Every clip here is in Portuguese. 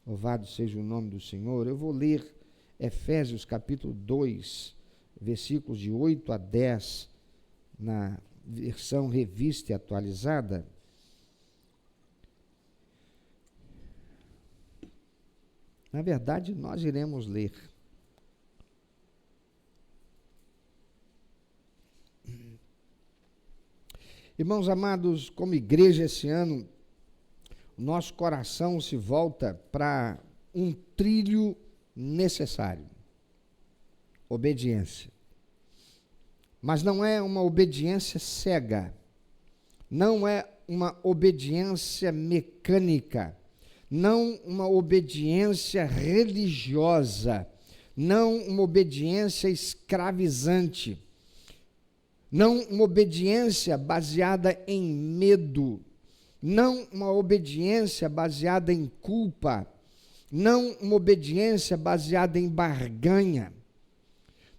Louvado seja o nome do Senhor. Eu vou ler Efésios capítulo 2, versículos de 8 a 10, na versão revista e atualizada. Na verdade, nós iremos ler. Irmãos amados, como igreja esse ano, nosso coração se volta para um trilho necessário: obediência. Mas não é uma obediência cega, não é uma obediência mecânica, não uma obediência religiosa, não uma obediência escravizante, não uma obediência baseada em medo, não uma obediência baseada em culpa, não uma obediência baseada em barganha.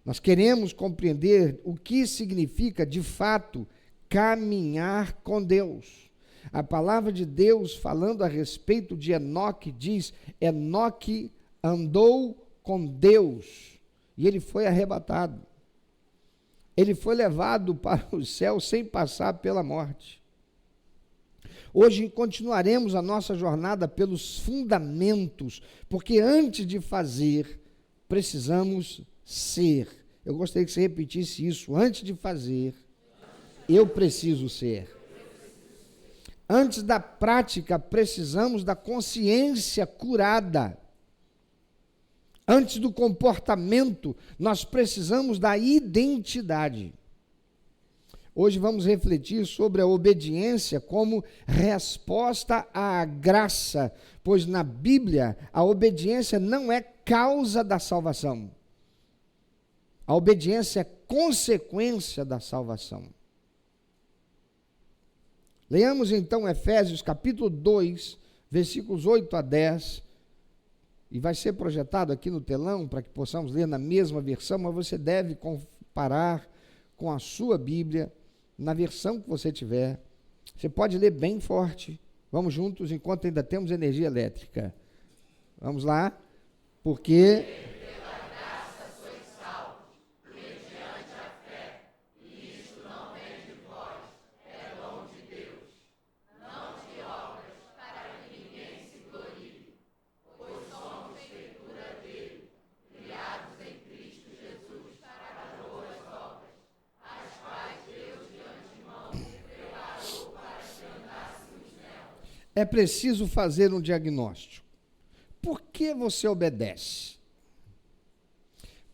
Nós queremos compreender o que significa, de fato, caminhar com Deus. A palavra de Deus, falando a respeito de Enoque, diz: Enoque andou com Deus e ele foi arrebatado. Ele foi levado para o céu sem passar pela morte. Hoje continuaremos a nossa jornada pelos fundamentos, porque antes de fazer, precisamos ser. Eu gostaria que você repetisse isso: antes de fazer, eu preciso ser. Antes da prática, precisamos da consciência curada. Antes do comportamento, nós precisamos da identidade. Hoje vamos refletir sobre a obediência como resposta à graça, pois na Bíblia a obediência não é causa da salvação. A obediência é consequência da salvação. Leamos então Efésios capítulo 2, versículos 8 a 10, e vai ser projetado aqui no telão para que possamos ler na mesma versão, mas você deve comparar com a sua Bíblia, na versão que você tiver. Você pode ler bem forte. Vamos juntos enquanto ainda temos energia elétrica. Vamos lá? Porque pela graça sois salvos, mediante a fé, e isto não vem de vós, é dom de Deus, não de obras, para que ninguém se glorie, pois somos feitura dele, criados em Cristo Jesus para boas obras, as quais Deus de antemão preparou para que andássemos nelas. É preciso fazer um diagnóstico. Por que você obedece?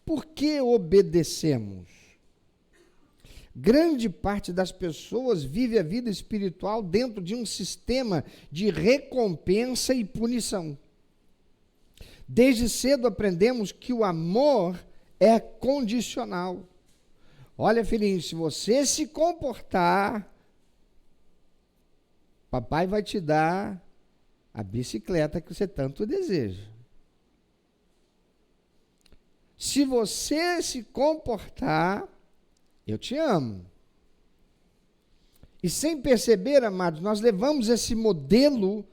Por que obedecemos? Grande parte das pessoas vive a vida espiritual dentro de um sistema de recompensa e punição. Desde cedo aprendemos que o amor é condicional. Olha, filhinho, se você se comportar, papai vai te dar a bicicleta que você tanto deseja. Se você se comportar, eu te amo. E sem perceber, amados, nós levamos esse modelo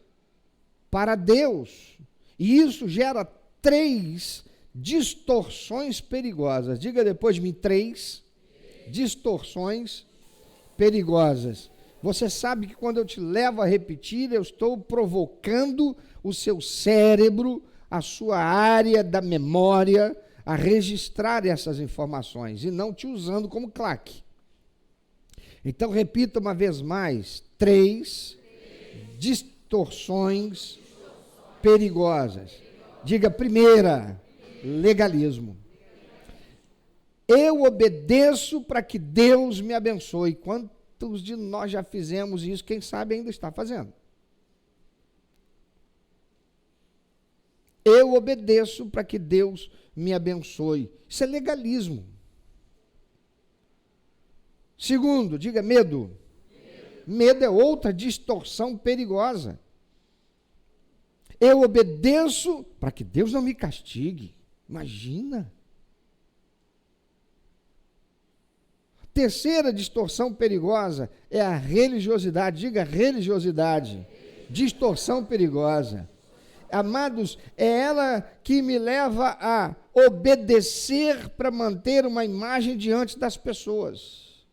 para Deus. E isso gera 3 distorções perigosas. Diga depois de mim: 3 distorções perigosas. Você sabe que quando eu te levo a repetir, eu estou provocando o seu cérebro, a sua área da memória, a registrar essas informações e não te usando como claque. Então, repita uma vez mais: 3 distorções perigosas. Diga: primeira, legalismo. Eu obedeço para que Deus me abençoe. Quantos de nós já fizemos isso? Quem sabe ainda está fazendo. Eu obedeço para que Deus me abençoe. Isso é legalismo. Segundo, diga: medo. Medo é outra distorção perigosa. Eu obedeço para que Deus não me castigue. Imagina. Terceira distorção perigosa é a religiosidade. Diga: religiosidade. Distorção perigosa. Amados, é ela que me leva a obedecer para manter uma imagem diante das pessoas.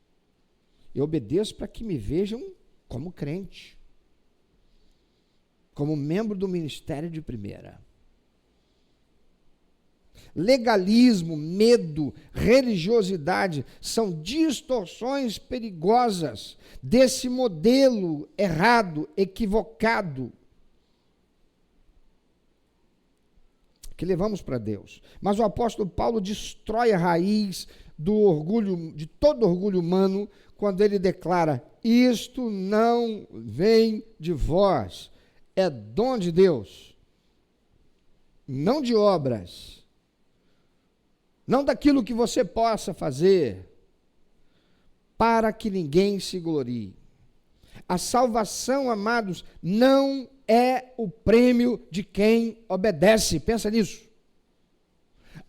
Eu obedeço para que me vejam como crente, como membro do ministério de primeira. Legalismo, medo, religiosidade são distorções perigosas desse modelo errado, equivocado, que levamos para Deus. Mas o apóstolo Paulo destrói a raiz do orgulho, de todo orgulho humano, quando ele declara: isto não vem de vós, é dom de Deus, não de obras, não daquilo que você possa fazer, para que ninguém se glorie. A salvação, amados, não é o prêmio de quem obedece. Pensa nisso.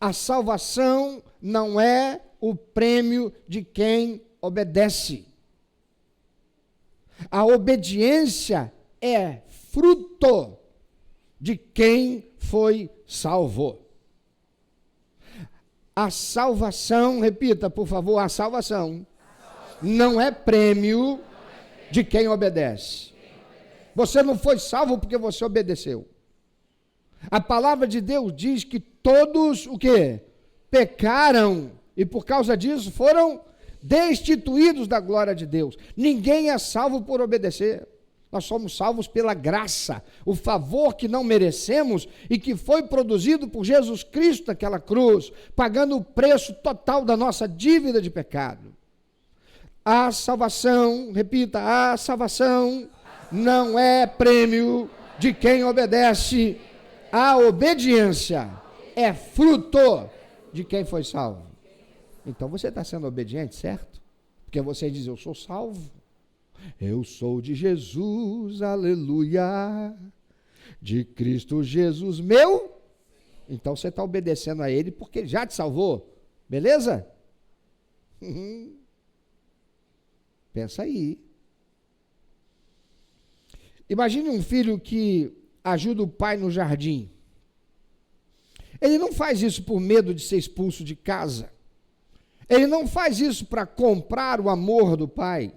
A salvação não é o prêmio de quem obedece. A obediência é fruto de quem foi salvo. A salvação, repita, por favor, a salvação não é prêmio de quem obedece. Você não foi salvo porque você obedeceu. A palavra de Deus diz que todos, o quê? Pecaram e por causa disso foram destituídos da glória de Deus. Ninguém é salvo por obedecer. Nós somos salvos pela graça, o favor que não merecemos e que foi produzido por Jesus Cristo naquela cruz, pagando o preço total da nossa dívida de pecado. A salvação, repita, a salvação não é prêmio de quem obedece. A obediência é fruto de quem foi salvo. Então você está sendo obediente, certo? Porque você diz: eu sou salvo. Eu sou de Jesus, aleluia, de Cristo Jesus meu. Então você está obedecendo a Ele porque Ele já te salvou, beleza? Pensa aí. Imagine um filho que ajuda o pai no jardim. Ele não faz isso por medo de ser expulso de casa. Ele não faz isso para comprar o amor do pai.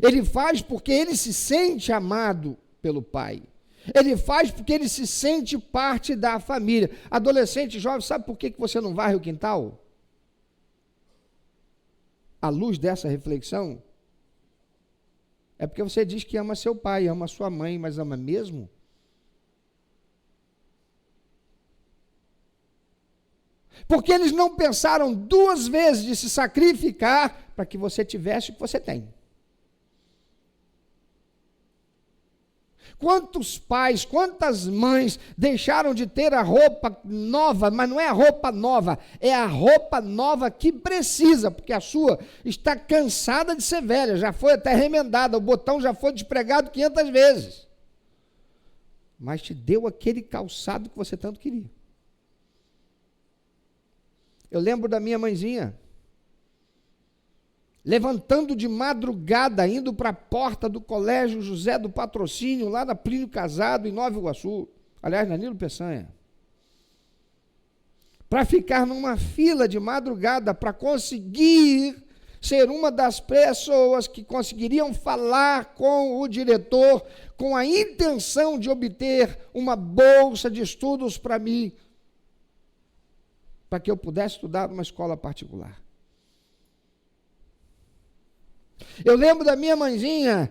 Ele faz porque ele se sente amado pelo pai. Ele faz porque ele se sente parte da família. Adolescente, jovem, sabe por que você não varre o quintal? À luz dessa reflexão, é porque você diz que ama seu pai, ama sua mãe, mas ama mesmo? Porque eles não pensaram duas vezes de se sacrificar para que você tivesse o que você tem. Quantos pais, quantas mães deixaram de ter a roupa nova, mas não é a roupa nova, é a roupa nova que precisa, porque a sua está cansada de ser velha, já foi até remendada, o botão já foi despregado 500 vezes. Mas te deu aquele calçado que você tanto queria. Eu lembro da minha mãezinha, levantando de madrugada, indo para a porta do colégio José do Patrocínio, lá na Plínio Casado, em Nova Iguaçu, aliás, na Nilo Peçanha, para ficar numa fila de madrugada, para conseguir ser uma das pessoas que conseguiriam falar com o diretor, com a intenção de obter uma bolsa de estudos para mim, para que eu pudesse estudar numa escola particular. Eu lembro da minha mãezinha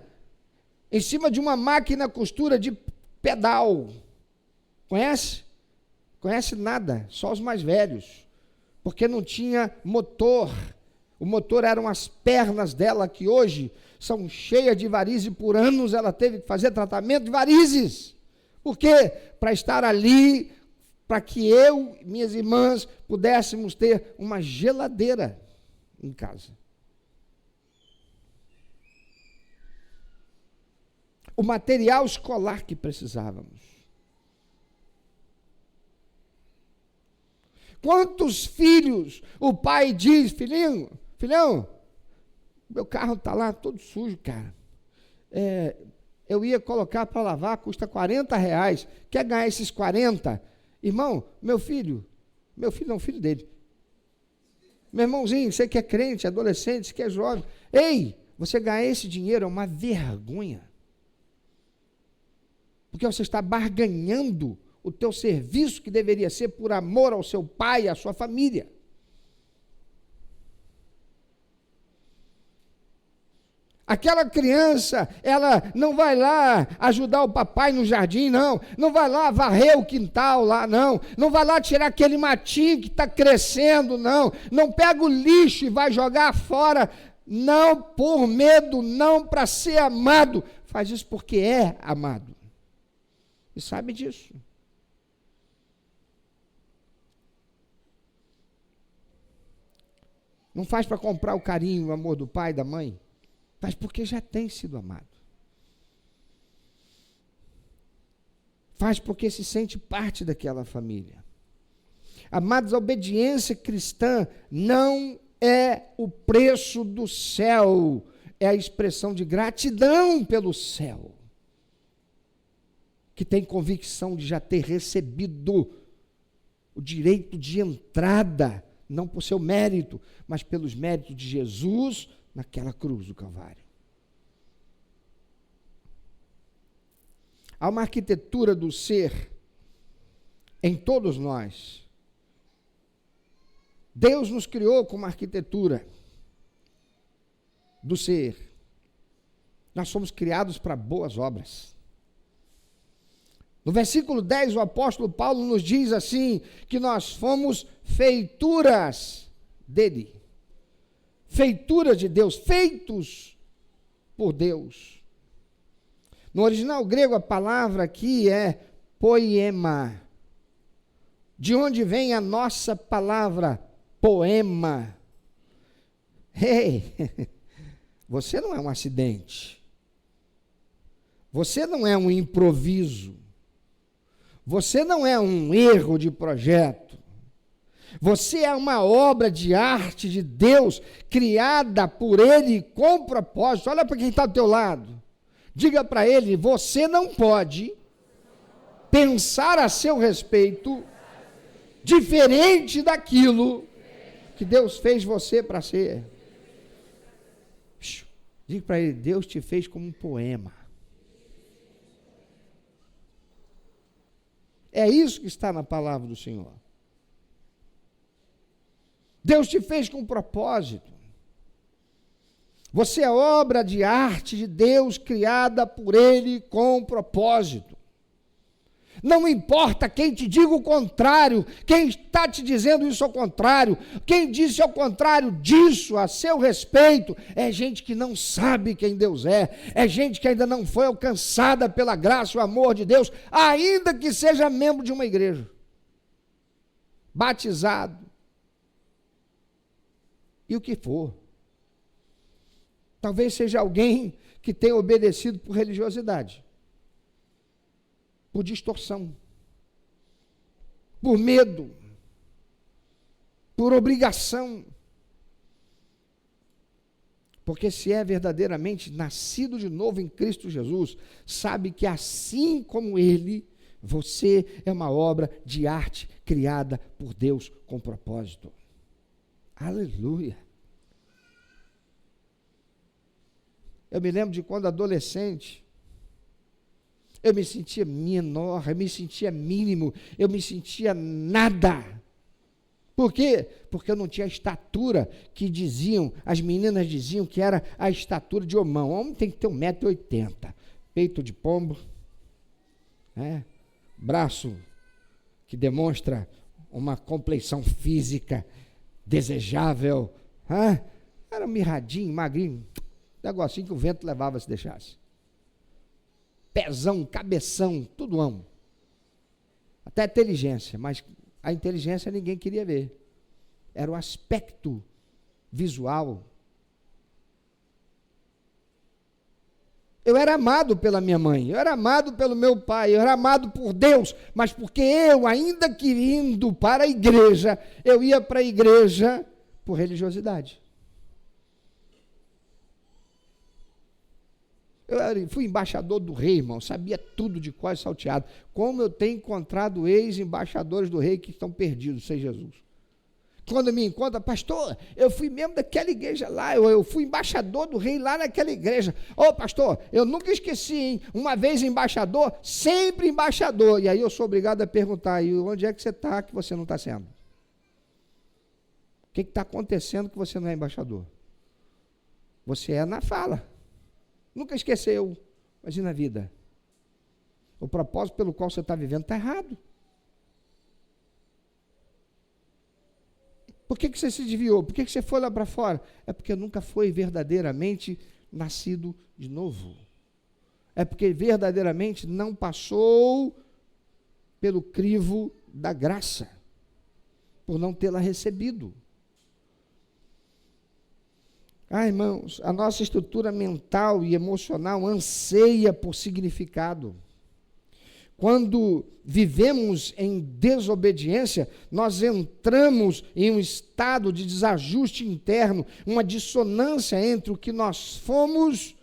em cima de uma máquina costura de pedal. Conhece? Conhece nada, só os mais velhos. Porque não tinha motor. O motor eram as pernas dela, que hoje são cheias de varizes. Por anos ela teve que fazer tratamento de varizes. Por quê? Para estar ali, para que eu e minhas irmãs pudéssemos ter uma geladeira em casa. O material escolar que precisávamos. Quantos filhos o pai diz: filhão, meu carro está lá todo sujo, cara. eu ia colocar para lavar, custa R$40. Quer ganhar esses 40? Irmão, filho não, filho dele. Meu irmãozinho, você que é crente, adolescente, você que é jovem. Ei, você ganhar esse dinheiro é uma vergonha. Porque você está barganhando o teu serviço que deveria ser por amor ao seu pai e à sua família. Aquela criança, ela não vai lá ajudar o papai no jardim, não vai lá varrer o quintal lá, não vai lá tirar aquele matinho que está crescendo, não pega o lixo e vai jogar fora, não por medo, não para ser amado, faz isso porque é amado, e sabe disso. Não faz para comprar o carinho, o amor do pai, da mãe, mas porque já tem sido amado. Faz porque se sente parte daquela família. Amados, a obediência cristã não é o preço do céu, é a expressão de gratidão pelo céu, que tem convicção de já ter recebido o direito de entrada, não por seu mérito, mas pelos méritos de Jesus, naquela cruz do Calvário. Há uma arquitetura do ser em todos nós. Deus nos criou com uma arquitetura do ser. Nós somos criados para boas obras. No versículo 10, o apóstolo Paulo nos diz assim, que nós fomos feituras dele. Feituras de Deus, feitos por Deus. No original grego, a palavra aqui é poema, de onde vem a nossa palavra poema. Ei, você não é um acidente, você não é um improviso, você não é um erro de projeto. Você é uma obra de arte de Deus, criada por Ele com propósito. Olha para quem está do teu lado. Diga para ele, você não pode pensar a seu respeito diferente daquilo que Deus fez você para ser. Diga para ele, Deus te fez como um poema. É isso que está na palavra do Senhor. Deus te fez com propósito. Você é obra de arte de Deus, criada por Ele com propósito. Não importa quem te diga o contrário, quem está te dizendo isso ao contrário, quem disse ao contrário disso a seu respeito, é gente que não sabe quem Deus é gente que ainda não foi alcançada pela graça e o amor de Deus, ainda que seja membro de uma igreja, batizado, e o que for. Talvez seja alguém que tenha obedecido por religiosidade, por distorção, por medo, por obrigação. Porque se é verdadeiramente nascido de novo em Cristo Jesus, sabe que assim como Ele, você é uma obra de arte criada por Deus com propósito. Aleluia. Eu me lembro de quando adolescente, eu me sentia menor, eu me sentia mínimo, eu me sentia nada. Por quê? Porque eu não tinha a estatura que diziam, as meninas diziam que era a estatura de homão. O homem tem que ter 1,80 m, peito de pombo, braço que demonstra uma compleição física desejável. Era mirradinho, magrinho, negocinho que o vento levava se deixasse. Pezão, cabeção, tudo amo. Até inteligência, mas a inteligência ninguém queria ver. Era o aspecto visual. Eu era amado pela minha mãe, eu era amado pelo meu pai, eu era amado por Deus, mas porque eu, ainda querendo para a igreja, eu ia para a igreja por religiosidade. fui embaixador do rei, irmão, sabia tudo de cor e salteado. Como eu tenho encontrado ex-embaixadores do rei que estão perdidos sem Jesus. Quando me encontra, pastor, eu fui membro daquela igreja lá, eu fui embaixador do rei lá naquela igreja. Ô pastor, eu nunca esqueci, hein? Uma vez embaixador, sempre embaixador. E aí eu sou obrigado a perguntar, e onde é que você está que você não está sendo? O que está acontecendo que você não é embaixador? Você é na fala. Nunca esqueceu, mas e na vida? O propósito pelo qual você está vivendo está errado. Por que você se desviou? Por que você foi lá para fora? É porque nunca foi verdadeiramente nascido de novo. É porque verdadeiramente não passou pelo crivo da graça, por não tê-la recebido. Irmãos, a nossa estrutura mental e emocional anseia por significado. Quando vivemos em desobediência, nós entramos em um estado de desajuste interno, uma dissonância entre o que nós fomos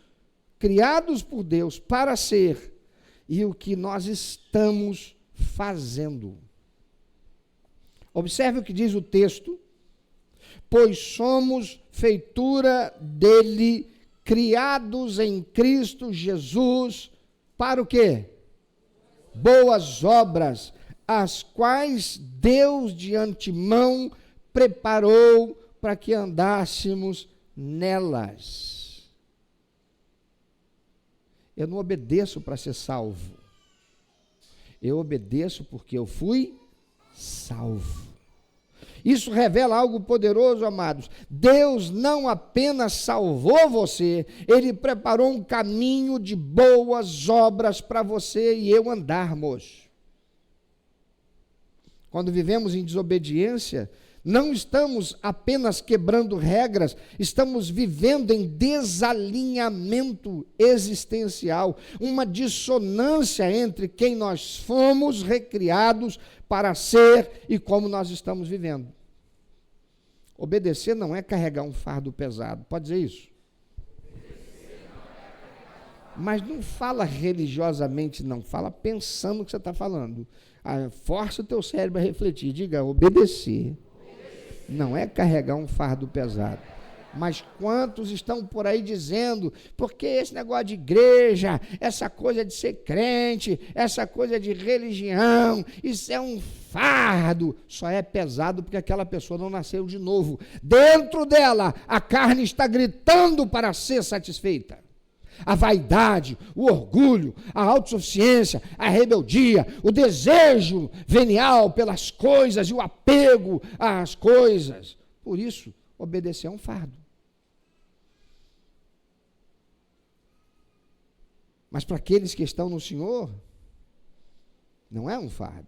criados por Deus para ser e o que nós estamos fazendo. Observe o que diz o texto: pois somos feitura dele, criados em Cristo Jesus, para o quê? Boas obras, as quais Deus de antemão preparou para que andássemos nelas. Eu não obedeço para ser salvo. Eu obedeço porque eu fui salvo. Isso revela algo poderoso, amados. Deus não apenas salvou você, Ele preparou um caminho de boas obras para você e eu andarmos. Quando vivemos em desobediência, não estamos apenas quebrando regras, estamos vivendo em desalinhamento existencial, uma dissonância entre quem nós fomos recriados para ser e como nós estamos vivendo. Obedecer não é carregar um fardo pesado, pode dizer isso? Mas não fala religiosamente, não, fala pensando o que você está falando. Força o teu cérebro a refletir, diga, obedecer não é carregar um fardo pesado. Mas quantos estão por aí dizendo, porque esse negócio de igreja, essa coisa de ser crente, essa coisa de religião, isso é um fardo. Só é pesado porque aquela pessoa não nasceu de novo. Dentro dela, a carne está gritando para ser satisfeita. A vaidade, o orgulho, a autossuficiência, a rebeldia, o desejo venial pelas coisas e o apego às coisas. Por isso, obedecer é um fardo. Mas para aqueles que estão no Senhor, não é um fardo.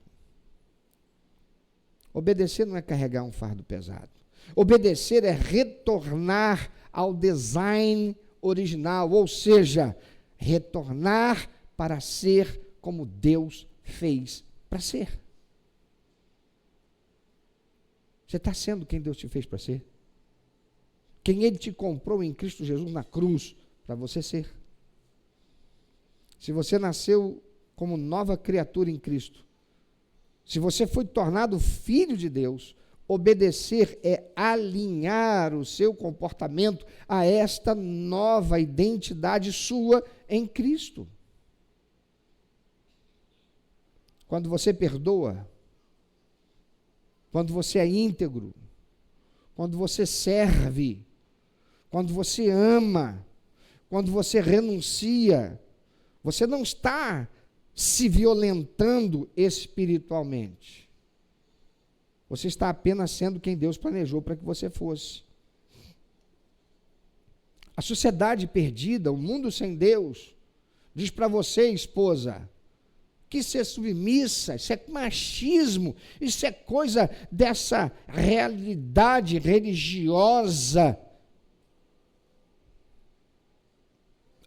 Obedecer não é carregar um fardo pesado. Obedecer é retornar ao design original, ou seja, retornar para ser como Deus fez para ser. Você está sendo quem Deus te fez para ser? Quem Ele te comprou em Cristo Jesus na cruz para você ser? Se você nasceu como nova criatura em Cristo, se você foi tornado filho de Deus, obedecer é alinhar o seu comportamento a esta nova identidade sua em Cristo. Quando você perdoa, quando você é íntegro, quando você serve, quando você ama, quando você renuncia, você não está se violentando espiritualmente. Você está apenas sendo quem Deus planejou para que você fosse. A sociedade perdida, o mundo sem Deus, diz para você, esposa, que isso é submissa, isso é machismo, isso é coisa dessa realidade religiosa,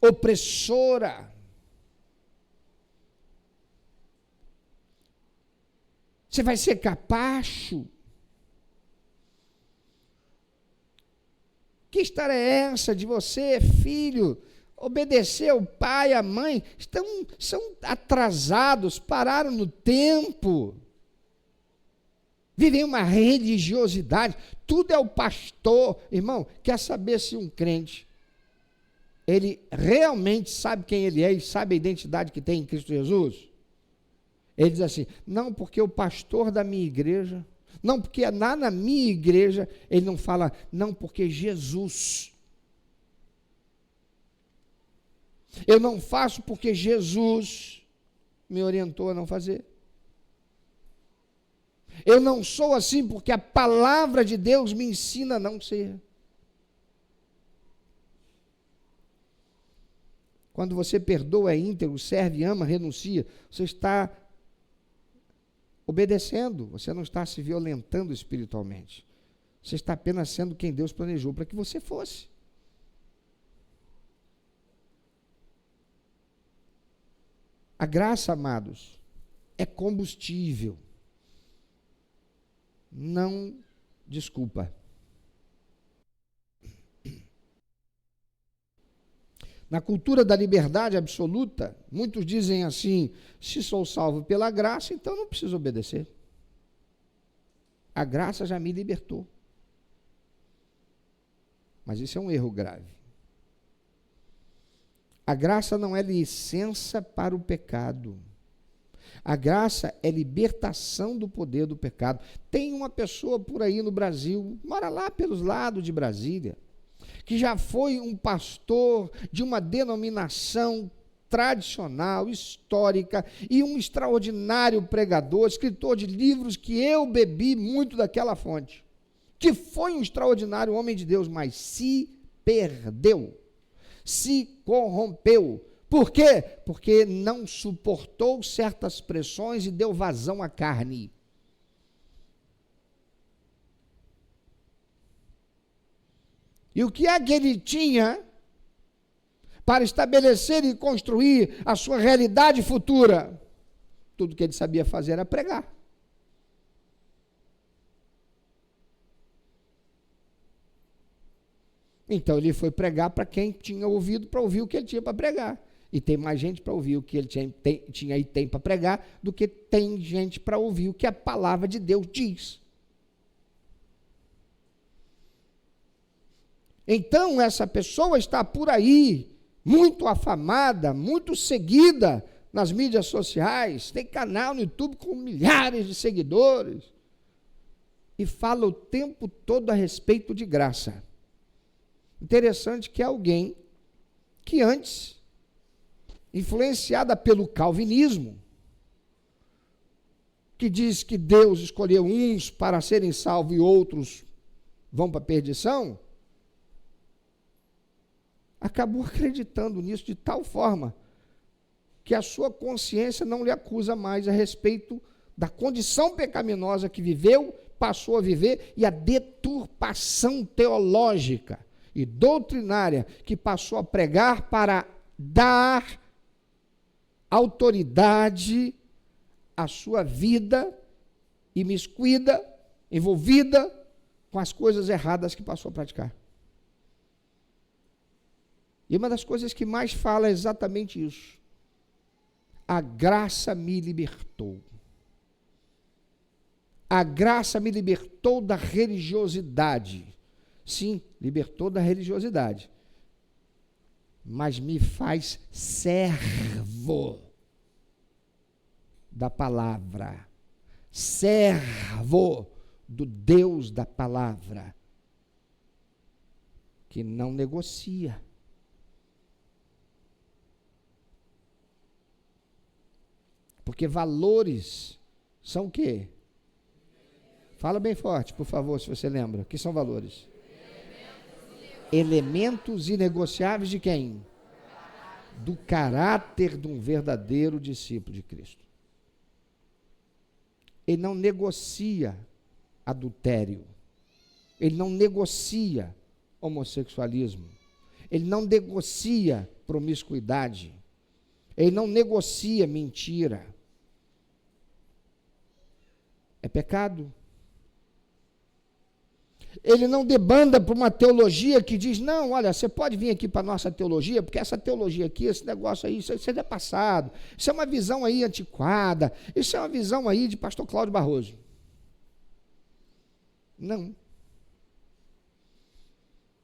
opressora. Você vai ser capacho? Que história é essa de você, filho? obedecer o pai, a mãe, são atrasados, pararam no tempo. Vivem uma religiosidade, tudo é o pastor. Irmão, quer saber se um crente, ele realmente sabe quem ele é e sabe a identidade que tem em Cristo Jesus? Ele diz assim, não porque o pastor da minha igreja, não porque na minha igreja, ele não fala, não porque Jesus. Eu não faço porque Jesus me orientou a não fazer. Eu não sou assim porque a palavra de Deus me ensina a não ser. Quando você perdoa, é íntegro, serve, ama, renuncia, você está obedecendo, você não está se violentando espiritualmente. Você está apenas sendo quem Deus planejou para que você fosse. A graça, amados, é combustível. Não desculpa. Na cultura da liberdade absoluta, muitos dizem assim, se sou salvo pela graça, então não preciso obedecer. A graça já me libertou. Mas isso é um erro grave. A graça não é licença para o pecado. A graça é libertação do poder do pecado. Tem uma pessoa por aí no Brasil, mora lá pelos lados de Brasília, que já foi um pastor de uma denominação tradicional, histórica, e um extraordinário pregador, escritor de livros que eu bebi muito daquela fonte, que foi um extraordinário homem de Deus, mas se perdeu, se corrompeu. Por quê? Porque não suportou certas pressões e deu vazão à carne. E o que é que ele tinha para estabelecer e construir a sua realidade futura? Tudo que ele sabia fazer era pregar. Então ele foi pregar para quem tinha ouvido, para ouvir o que ele tinha para pregar. E tem mais gente para ouvir o que ele tinha e tem para pregar, do que tem gente para ouvir o que a palavra de Deus diz. Então, essa pessoa está por aí, muito afamada, muito seguida nas mídias sociais, tem canal no YouTube com milhares de seguidores, e fala o tempo todo a respeito de graça. Interessante que é alguém que antes, influenciada pelo calvinismo, que diz que Deus escolheu uns para serem salvos e outros vão para a perdição, acabou acreditando nisso de tal forma que a sua consciência não lhe acusa mais a respeito da condição pecaminosa que viveu, passou a viver, e a deturpação teológica e doutrinária que passou a pregar para dar autoridade à sua vida imiscuída, envolvida com as coisas erradas que passou a praticar. E uma das coisas que mais fala é exatamente isso. A graça me libertou. A graça me libertou da religiosidade. Sim, libertou da religiosidade. Mas me faz servo da palavra. Servo do Deus da palavra. Que não negocia. Porque valores são o quê? Fala bem forte, por favor, se você lembra. O que são valores? Elementos inegociáveis de quem? Do caráter de um verdadeiro discípulo de Cristo. Ele não negocia adultério. Ele não negocia homossexualismo. Ele não negocia promiscuidade. Ele não negocia mentira. É pecado. Ele não debanda para uma teologia que diz, não, olha, você pode vir aqui para a nossa teologia, porque essa teologia aqui, esse negócio aí, isso é passado, isso é uma visão aí antiquada, isso é uma visão aí de pastor Cláudio Barroso. Não.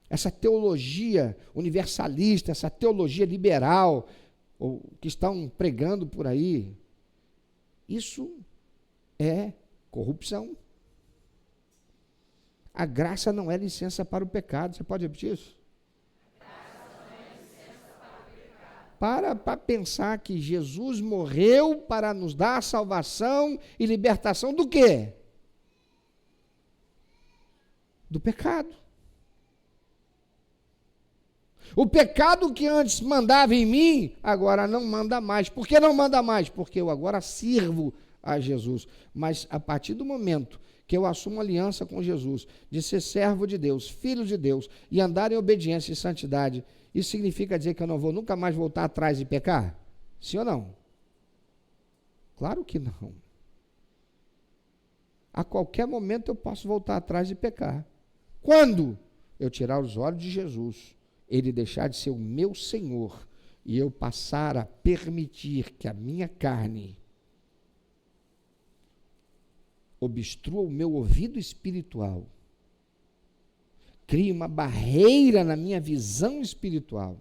Essa teologia universalista, essa teologia liberal, ou que estão pregando por aí, isso é corrupção. A graça não é licença para o pecado. Você pode repetir isso? A graça não é licença para o pecado. Para pensar que Jesus morreu para nos dar salvação e libertação do quê? Do pecado. O pecado que antes mandava em mim, agora não manda mais. Por que não manda mais? Porque eu agora sirvo a Jesus. Mas a partir do momento que eu assumo aliança com Jesus, de ser servo de Deus, filho de Deus, e andar em obediência e santidade, isso significa dizer que eu não vou nunca mais voltar atrás e pecar? Sim ou não? Claro que não. A qualquer momento eu posso voltar atrás e pecar. Quando eu tirar os olhos de Jesus, ele deixar de ser o meu Senhor, e eu passar a permitir que a minha carne obstrua o meu ouvido espiritual, crie uma barreira na minha visão espiritual,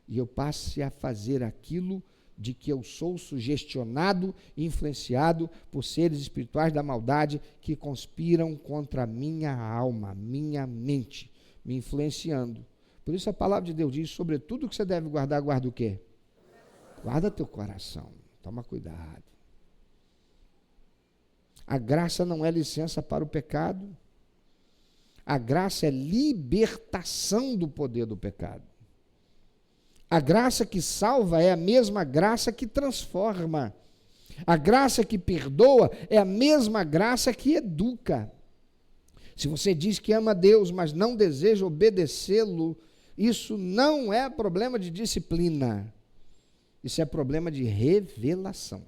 e eu passe a fazer aquilo de que eu sou sugestionado e influenciado por seres espirituais da maldade que conspiram contra a minha alma, minha mente, me influenciando. Por isso a palavra de Deus diz, sobre tudo que você deve guardar, guarda o quê? Guarda teu coração, toma cuidado. A graça não é licença para o pecado. A graça é libertação do poder do pecado. A graça que salva é a mesma graça que transforma. A graça que perdoa é a mesma graça que educa. Se você diz que ama Deus, mas não deseja obedecê-lo, isso não é problema de disciplina. Isso é problema de revelação.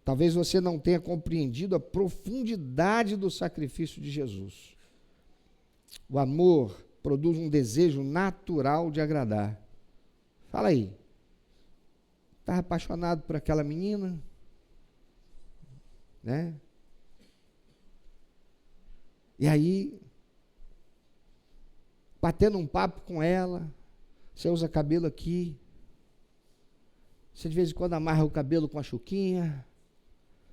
Talvez você não tenha compreendido a profundidade do sacrifício de Jesus. O amor produz um desejo natural de agradar. Fala aí. Estava apaixonado por aquela menina? Né? E aí, batendo um papo com ela, você usa cabelo aqui, você de vez em quando amarra o cabelo com a chuquinha,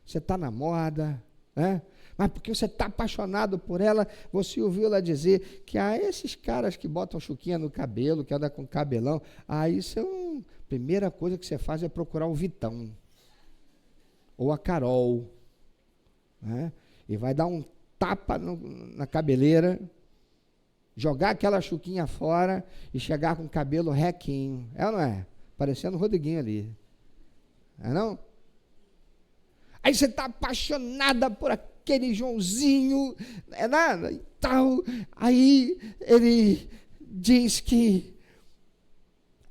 você está na moda, né? Mas porque você está apaixonado por ela, você ouviu ela dizer que esses caras que botam chuquinha no cabelo, que andam com cabelão, isso é primeira coisa que você faz é procurar o Vitão, ou a Carol, né? E vai dar um tapa na cabeleira, jogar aquela chuquinha fora e chegar com o cabelo requinho, é ou não é? Parecendo o Rodriguinho ali, não? Aí você está apaixonada por aquele Joãozinho, não é nada, e tal. Aí ele diz que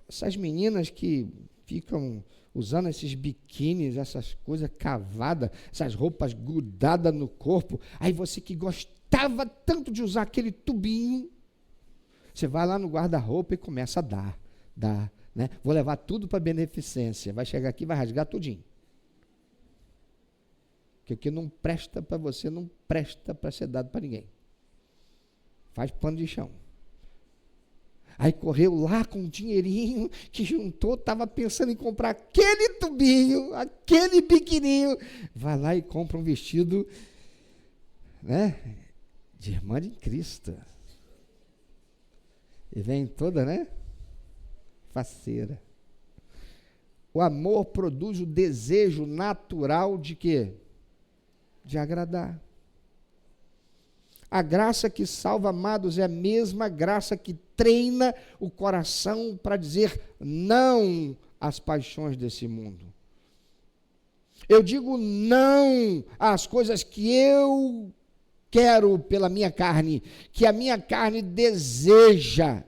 essas meninas que ficam usando esses biquínis, essas coisas cavadas, essas roupas grudadas no corpo, aí você que gostava tanto de usar aquele tubinho, você vai lá no guarda-roupa e começa a dar, né? Vou levar tudo para beneficência, vai chegar aqui e vai rasgar tudinho. Porque o que não presta para você, não presta para ser dado para ninguém. Faz pano de chão. Aí correu lá com um dinheirinho que juntou, estava pensando em comprar aquele tubinho, aquele biquininho. Vai lá e compra um vestido, né, de irmã de Cristo. E vem toda, né, faceira. O amor produz o desejo natural de quê? De agradar. A graça que salva, amados, é a mesma graça que treina o coração para dizer não às paixões desse mundo. Eu digo não às coisas que eu quero pela minha carne, que a minha carne deseja.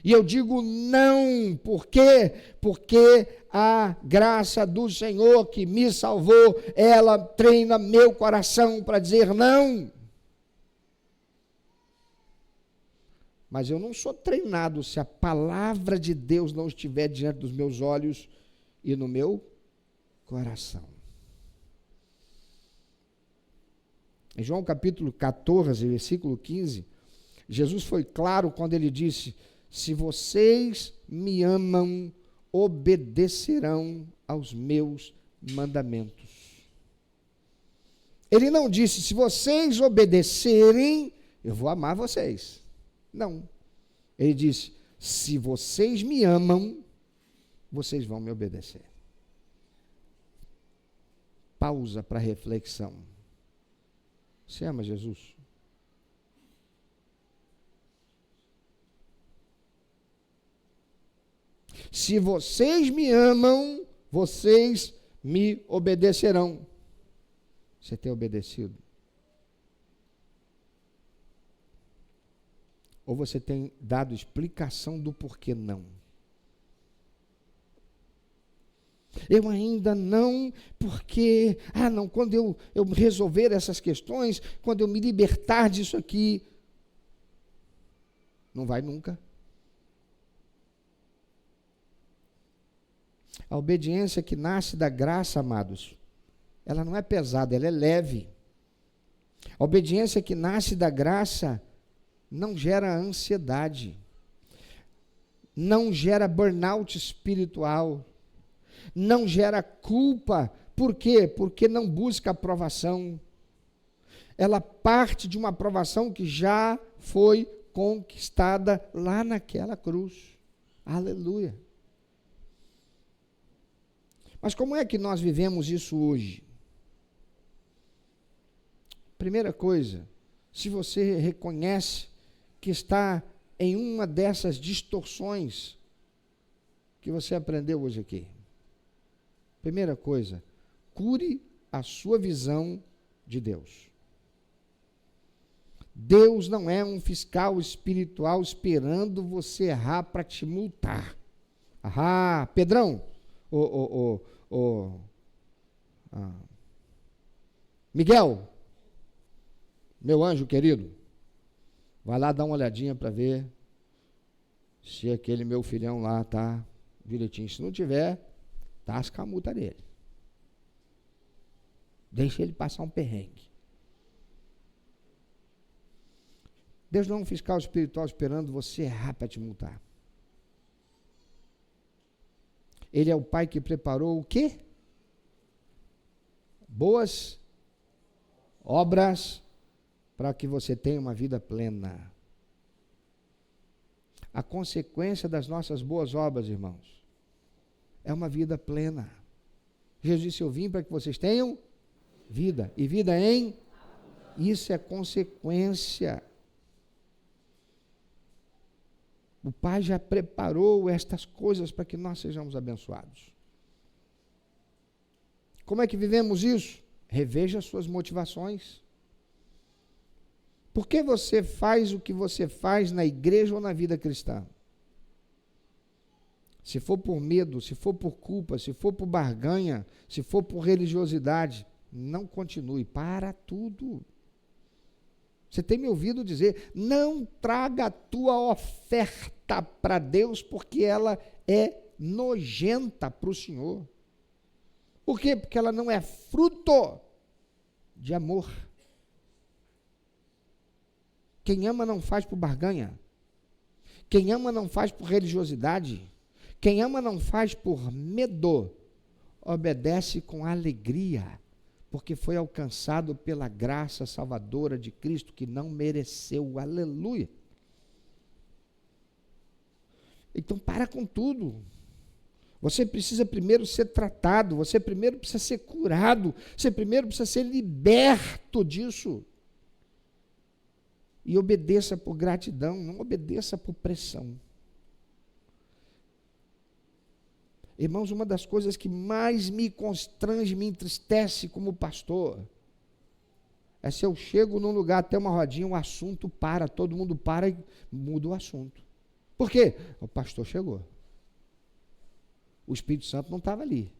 E eu digo não, por quê? Porque a graça do Senhor que me salvou, ela treina meu coração para dizer não. Mas eu não sou treinado se a palavra de Deus não estiver diante dos meus olhos e no meu coração. Em João capítulo 14, versículo 15, Jesus foi claro quando ele disse: se vocês me amam, obedecerão aos meus mandamentos. Ele não disse: se vocês obedecerem, eu vou amar vocês. Não. Ele disse: se vocês me amam, vocês vão me obedecer. Pausa para reflexão. Você ama Jesus? Se vocês me amam, vocês me obedecerão. Você tem obedecido? Ou você tem dado explicação do porquê não? Eu ainda não, porque, não, quando eu resolver essas questões, quando eu me libertar disso aqui, não vai nunca. A obediência que nasce da graça, amados, ela não é pesada, ela é leve. A obediência que nasce da graça não gera ansiedade, não gera burnout espiritual, não gera culpa. Por quê? Porque não busca aprovação. Ela parte de uma aprovação que já foi conquistada lá naquela cruz. Aleluia. Mas como é que nós vivemos isso hoje? Primeira coisa, se você reconhece que está em uma dessas distorções que você aprendeu hoje aqui. Primeira coisa, cure a sua visão de Deus. Deus não é um fiscal espiritual esperando você errar para te multar. Pedrão, Miguel, meu anjo querido, vai lá dar uma olhadinha para ver se aquele meu filhão lá está direitinho. Se não tiver, tasca a multa dele. Deixa ele passar um perrengue. Deus não é um fiscal espiritual esperando você errar para te multar. Ele é o Pai que preparou o quê? Boas obras para que você tenha uma vida plena. A consequência das nossas boas obras, irmãos, é uma vida plena. Jesus disse: eu vim para que vocês tenham vida, e vida em... Isso é consequência. O Pai já preparou estas coisas para que nós sejamos abençoados. Como é que vivemos isso? Reveja suas motivações. Por que você faz o que você faz na igreja ou na vida cristã? Se for por medo, se for por culpa, se for por barganha, se for por religiosidade, não continue, para tudo. Você tem me ouvido dizer: não traga a tua oferta para Deus, porque ela é nojenta para o Senhor. Por quê? Porque ela não é fruto de amor. Quem ama não faz por barganha. Quem ama não faz por religiosidade. Quem ama não faz por medo. Obedece com alegria, porque foi alcançado pela graça salvadora de Cristo, que não mereceu. Aleluia. Então para com tudo. Você precisa primeiro ser tratado, você primeiro precisa ser curado, você primeiro precisa ser liberto disso. E obedeça por gratidão, não obedeça por pressão. Irmãos, uma das coisas que mais me constrange, me entristece como pastor, é se eu chego num lugar, até uma rodinha, o assunto para, todo mundo para e muda o assunto. Por quê? O pastor chegou. O Espírito Santo não estava ali.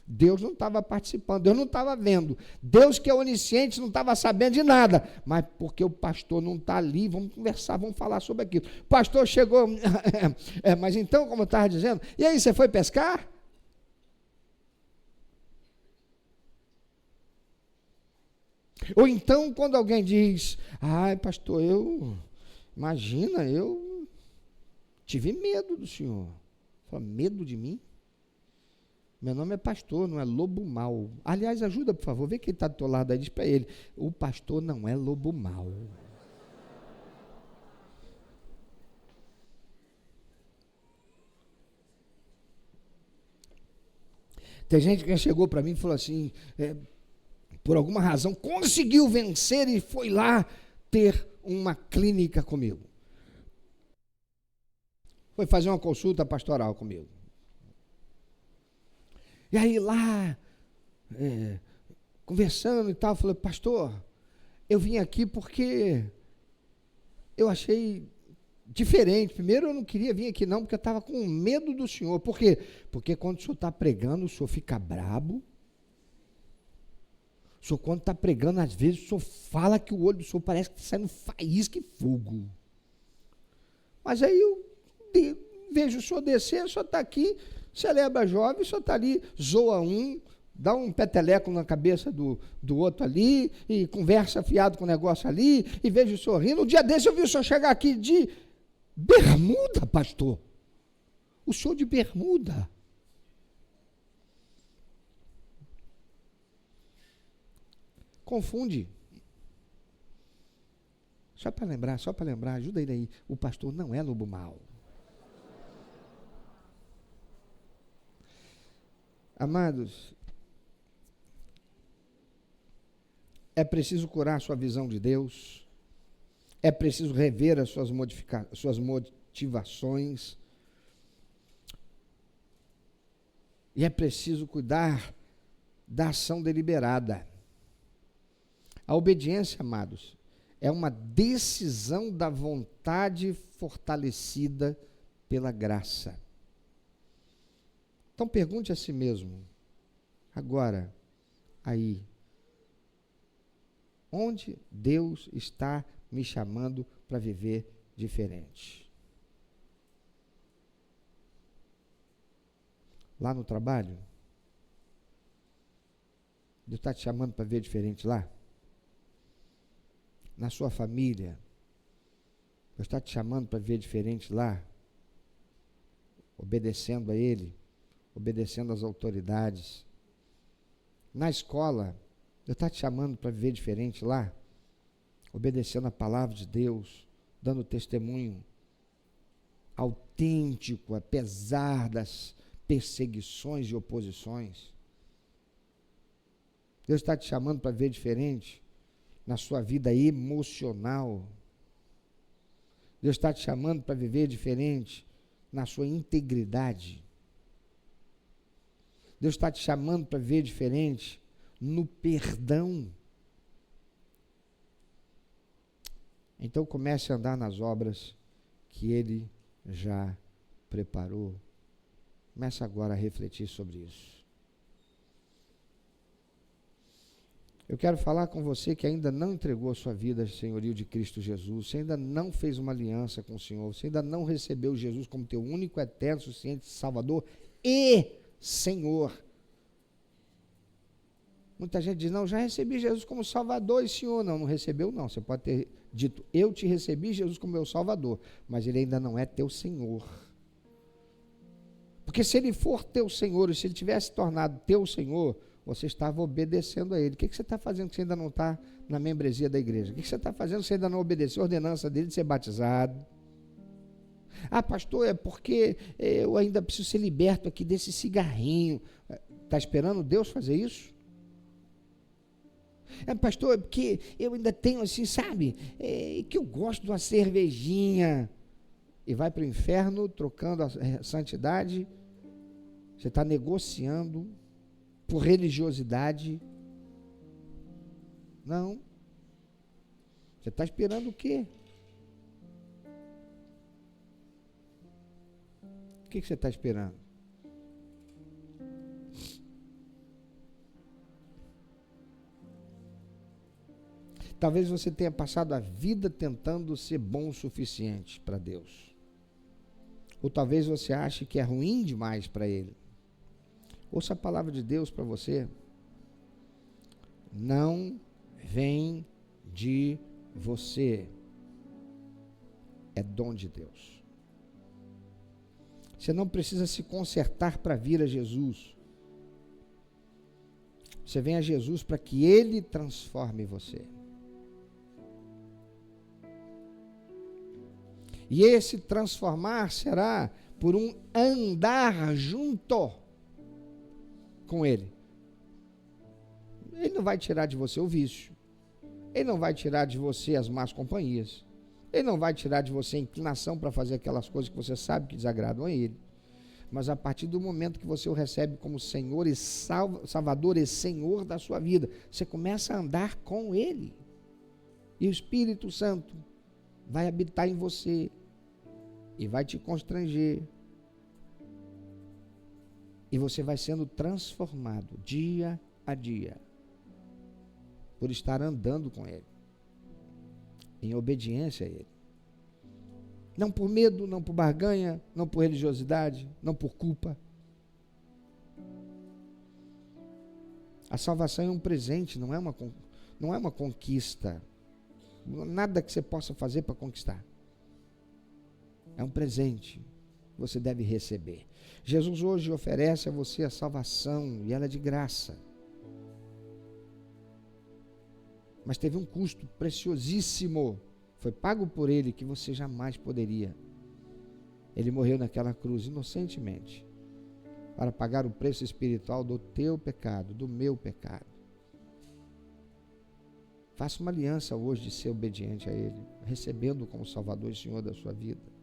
Deus não estava participando, Deus não estava vendo. Deus, que é onisciente, não estava sabendo de nada. Mas porque o pastor não está ali, vamos conversar, vamos falar sobre aquilo. O pastor chegou, mas então, como eu estava dizendo, e aí, você foi pescar? Ou então, quando alguém diz, ai, pastor, imagina, eu tive medo do senhor. Fala, medo de mim? Meu nome é pastor, não é lobo mau. Aliás, ajuda, por favor, vê quem está do teu lado aí, diz para ele, o pastor não é lobo mau. Tem gente que chegou para mim e falou assim, por alguma razão, conseguiu vencer e foi lá ter uma clínica comigo. Foi fazer uma consulta pastoral comigo. E aí lá, conversando e tal, falei, pastor, eu vim aqui porque eu achei diferente. Primeiro, eu não queria vir aqui não, porque eu estava com medo do senhor. Por quê? Porque quando o senhor está pregando, o senhor fica brabo. O senhor, quando está pregando, às vezes, o senhor fala que o olho do senhor parece que está saindo faísca e fogo. Mas aí eu vejo o senhor descer, o senhor está aqui, celebra jovem, o senhor está ali, zoa um, dá um peteleco na cabeça do outro ali, e conversa fiado com o negócio ali, e vejo o senhor rindo. Um dia desse eu vi o senhor chegar aqui de bermuda, pastor. O senhor de bermuda. Confunde. Só para lembrar, ajuda ele aí. O pastor não é lobo mau. Amados, é preciso curar a sua visão de Deus, é preciso rever as suas motivações, e é preciso cuidar da ação deliberada. A obediência, amados, é uma decisão da vontade fortalecida pela graça. Então pergunte a si mesmo, agora, aí, onde Deus está me chamando para viver diferente? Lá no trabalho? Deus está te chamando para viver diferente lá? Na sua família? Deus está te chamando para viver diferente lá? Obedecendo a Ele? Obedecendo às autoridades? Na escola, Deus está te chamando para viver diferente lá? Obedecendo a palavra de Deus, dando testemunho autêntico, apesar das perseguições e oposições. Deus está te chamando para viver diferente na sua vida emocional. Deus está te chamando para viver diferente na sua integridade. Deus está te chamando para viver diferente no perdão. Então comece a andar nas obras que Ele já preparou. Comece agora a refletir sobre isso. Eu quero falar com você que ainda não entregou a sua vida ao senhorio de Cristo Jesus, você ainda não fez uma aliança com o Senhor, você ainda não recebeu Jesus como teu único, eterno, suficiente Salvador e Senhor. Muita gente diz, não, já recebi Jesus como Salvador e Senhor. Não, não recebeu não. Você pode ter dito, eu te recebi Jesus como meu Salvador, mas Ele ainda não é teu Senhor. Porque se Ele for teu Senhor, e se Ele tivesse tornado teu Senhor, você estava obedecendo a Ele. O que você está fazendo que você ainda não está na membresia da igreja? O que você está fazendo que você ainda não obedeceu a ordenança dele de ser batizado? Ah, pastor, é porque eu ainda preciso ser liberto aqui desse cigarrinho. Está esperando Deus fazer isso? Pastor, é porque eu ainda tenho assim, sabe, que eu gosto de uma cervejinha. E vai para o inferno trocando a santidade. Você está negociando por religiosidade. Não. Você está esperando o quê? O que você está esperando? Talvez você tenha passado a vida tentando ser bom o suficiente para Deus. Ou talvez você ache que é ruim demais para Ele. Ouça a palavra de Deus para você. Não vem de você. É dom de Deus. Você não precisa se consertar para vir a Jesus. Você vem a Jesus para que Ele transforme você. E esse transformar será por um andar junto com Ele. Ele não vai tirar de você o vício. Ele não vai tirar de você as más companhias. Ele não vai tirar de você a inclinação para fazer aquelas coisas que você sabe que desagradam a Ele. Mas a partir do momento que você o recebe como Senhor e Salvador e Senhor da sua vida, você começa a andar com Ele. E o Espírito Santo vai habitar em você e vai te constranger. E você vai sendo transformado dia a dia por estar andando com Ele, em obediência a Ele. Não por medo, não por barganha, não por religiosidade, não por culpa. A salvação é um presente, não é uma conquista. Nada que você possa fazer para conquistar. É um presente. Você deve receber. Jesus hoje oferece a você a salvação e ela é de graça. Mas teve um custo preciosíssimo. Foi pago por Ele que você jamais poderia. Ele morreu naquela cruz inocentemente para pagar o preço espiritual do teu pecado, do meu pecado. Faça uma aliança hoje de ser obediente a Ele, recebendo como Salvador e Senhor da sua vida.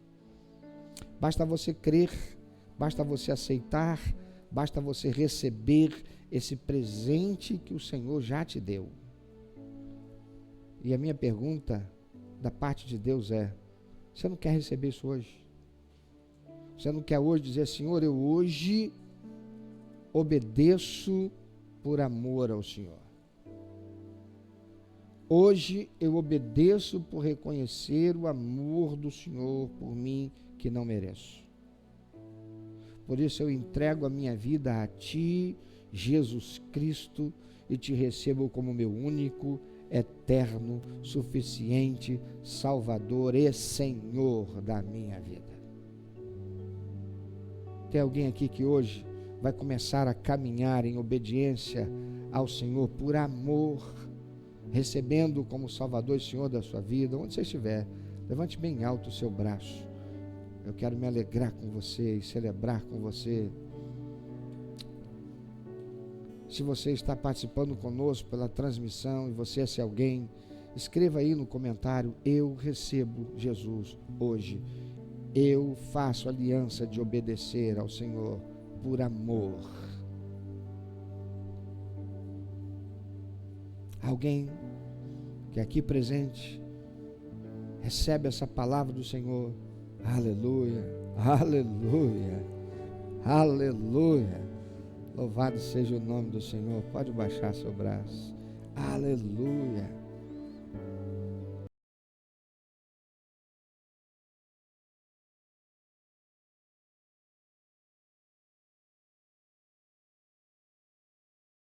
Basta você crer, basta você aceitar, basta você receber esse presente que o Senhor já te deu. E a minha pergunta da parte de Deus é: você não quer receber isso hoje? Você não quer hoje dizer: Senhor, eu hoje obedeço por amor ao Senhor. Hoje eu obedeço por reconhecer o amor do Senhor por mim que não mereço. Por isso eu entrego a minha vida a Ti, Jesus Cristo, e Te recebo como meu único, eterno, suficiente Salvador e Senhor da minha vida. Tem alguém aqui que hoje vai começar a caminhar em obediência ao Senhor por amor, recebendo como Salvador e Senhor da sua vida? Onde você estiver, levante bem alto o seu braço. Eu quero me alegrar com você e celebrar com você. Se você está participando conosco pela transmissão e você é esse alguém, escreva aí no comentário: eu recebo Jesus hoje. Eu faço aliança de obedecer ao Senhor por amor. Alguém que aqui presente recebe essa palavra do Senhor. Aleluia, aleluia, aleluia. Louvado seja o nome do Senhor. Pode baixar seu braço. Aleluia.